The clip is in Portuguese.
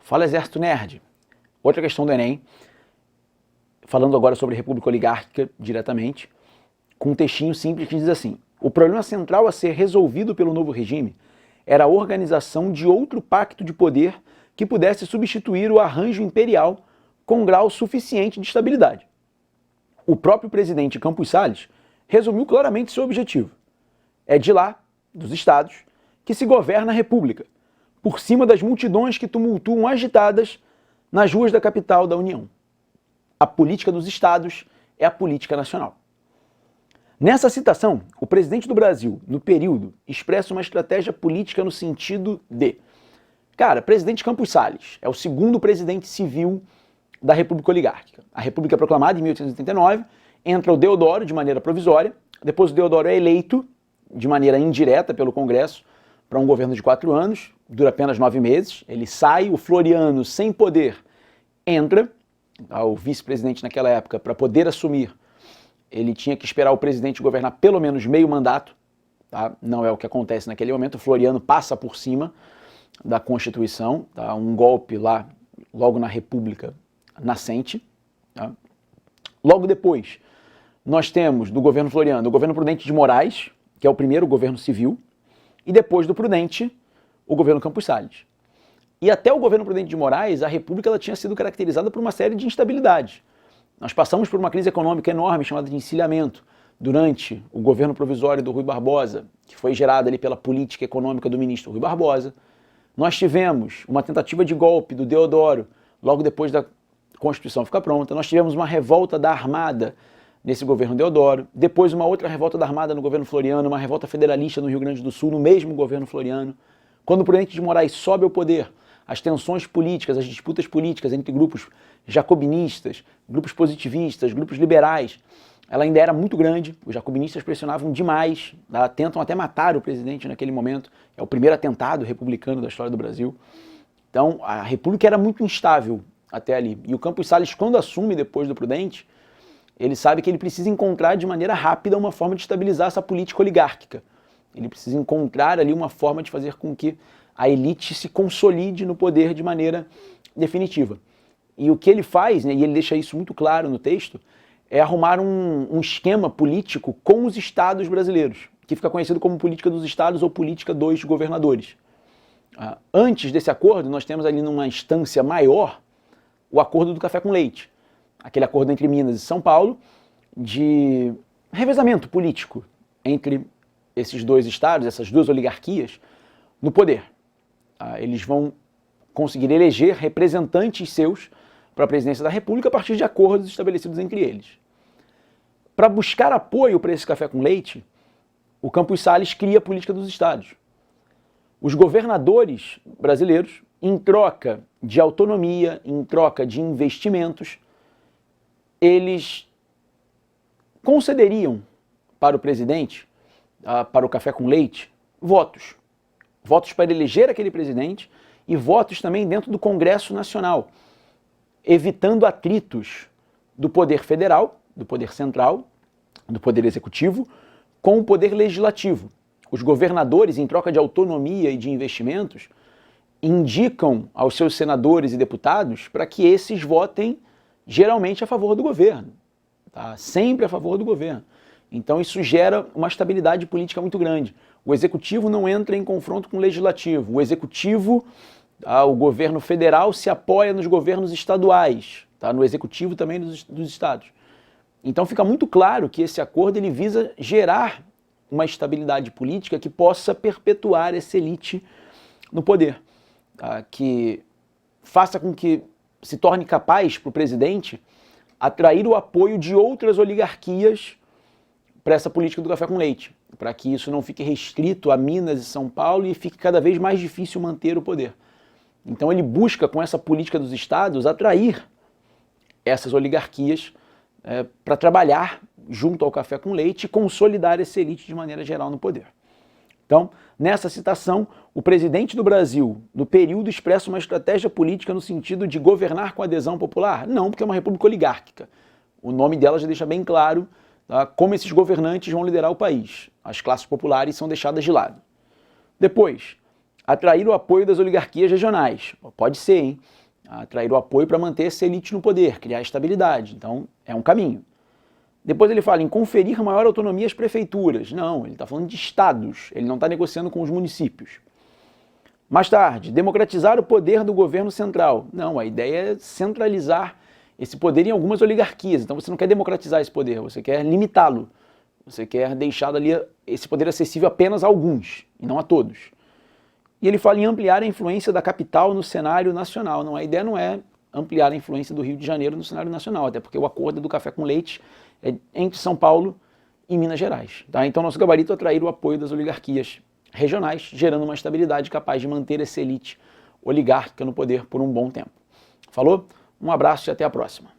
Fala, Exército Nerd. Outra questão do Enem, falando agora sobre república oligárquica diretamente, com um textinho simples que diz assim: o problema central a ser resolvido pelo novo regime era a organização de outro pacto de poder que pudesse substituir o arranjo imperial com grau suficiente de estabilidade. O próprio presidente Campos Salles resumiu claramente seu objetivo. É de lá, dos estados, que se governa a república, por cima das multidões que tumultuam agitadas nas ruas da capital da União. A política dos estados é a política nacional. Nessa citação, o presidente do Brasil, no período, expressa uma estratégia política no sentido de: cara, presidente Campos Salles é o segundo presidente civil da República Oligárquica. A República é proclamada em 1889, entra o Deodoro de maneira provisória, depois o Deodoro é eleito de maneira indireta pelo Congresso para um governo de 4 anos, dura apenas 9 meses, ele sai, o Floriano, sem poder, entra, o vice-presidente naquela época, para poder assumir, ele tinha que esperar o presidente governar pelo menos meio mandato, tá? Não é o que acontece naquele momento, o Floriano passa por cima da Constituição, tá? Um golpe lá, logo na República nascente. Tá? Logo depois, nós temos do governo Floriano o governo Prudente de Moraes, que é o primeiro governo civil, e depois do Prudente, o governo Campos Salles. E até o governo Prudente de Moraes, a República ela tinha sido caracterizada por uma série de instabilidades. Nós passamos por uma crise econômica enorme chamada de encilhamento durante o governo provisório do Rui Barbosa, que foi gerada ali pela política econômica do ministro Rui Barbosa. Nós tivemos uma tentativa de golpe do Deodoro logo depois da Constituição ficar pronta. Nós tivemos uma revolta da Armada nesse governo Deodoro, depois uma outra revolta da Armada no governo Floriano, uma revolta federalista no Rio Grande do Sul, no mesmo governo Floriano. Quando o Prudente de Moraes sobe ao poder, as tensões políticas, as disputas políticas entre grupos jacobinistas, grupos positivistas, grupos liberais, ela ainda era muito grande, os jacobinistas pressionavam demais, tá? Tentam até matar o presidente naquele momento, é o primeiro atentado republicano da história do Brasil. Então, a República era muito instável até ali. E o Campos Salles, quando assume depois do Prudente, ele sabe que ele precisa encontrar de maneira rápida uma forma de estabilizar essa política oligárquica. Ele precisa encontrar ali uma forma de fazer com que a elite se consolide no poder de maneira definitiva. E o que ele faz, né, e ele deixa isso muito claro no texto, é arrumar um esquema político com os estados brasileiros, que fica conhecido como política dos estados ou política dos governadores. Antes desse acordo, nós temos ali numa instância maior o acordo do café com leite, aquele acordo entre Minas e São Paulo de revezamento político entre esses dois estados, essas duas oligarquias, no poder. Eles vão conseguir eleger representantes seus para a presidência da República a partir de acordos estabelecidos entre eles. Para buscar apoio para esse café com leite, o Campos Salles cria a política dos estados. Os governadores brasileiros, em troca de autonomia, em troca de investimentos, eles concederiam para o presidente, para o café com leite, votos. Votos para eleger aquele presidente e votos também dentro do Congresso Nacional, evitando atritos do poder federal, do poder central, do poder executivo, com o poder legislativo. Os governadores, em troca de autonomia e de investimentos, indicam aos seus senadores e deputados para que esses votem geralmente a favor do governo, tá? Sempre a favor do governo. Então isso gera uma estabilidade política muito grande. O executivo não entra em confronto com o legislativo. O executivo, o governo federal se apoia nos governos estaduais, tá? No executivo também dos estados. Então fica muito claro que esse acordo ele visa gerar uma estabilidade política que possa perpetuar essa elite no poder, tá? Que faça com que se torne capaz para o presidente atrair o apoio de outras oligarquias para essa política do café com leite, para que isso não fique restrito a Minas e São Paulo e fique cada vez mais difícil manter o poder. Então ele busca, com essa política dos estados, atrair essas oligarquias para trabalhar junto ao café com leite e consolidar essa elite de maneira geral no poder. Então, nessa citação, o presidente do Brasil, no período, expressa uma estratégia política no sentido de governar com adesão popular? Não, porque é uma república oligárquica. O nome dela já deixa bem claro, tá, como esses governantes vão liderar o país. As classes populares são deixadas de lado. Depois, atrair o apoio das oligarquias regionais. Pode ser, hein? Atrair o apoio para manter essa elite no poder, criar estabilidade. Então, é um caminho. Depois ele fala em conferir maior autonomia às prefeituras. Não, ele está falando de estados, ele não está negociando com os municípios. Mais tarde, democratizar o poder do governo central. Não, a ideia é centralizar esse poder em algumas oligarquias. Então você não quer democratizar esse poder, você quer limitá-lo. Você quer deixar ali esse poder acessível apenas a alguns, e não a todos. E ele fala em ampliar a influência da capital no cenário nacional. Não, a ideia não é ampliar a influência do Rio de Janeiro no cenário nacional, até porque o acordo do café com leite é entre São Paulo e Minas Gerais. Tá? Então nosso gabarito é atrair o apoio das oligarquias regionais, gerando uma estabilidade capaz de manter essa elite oligárquica no poder por um bom tempo. Falou? Um abraço e até a próxima.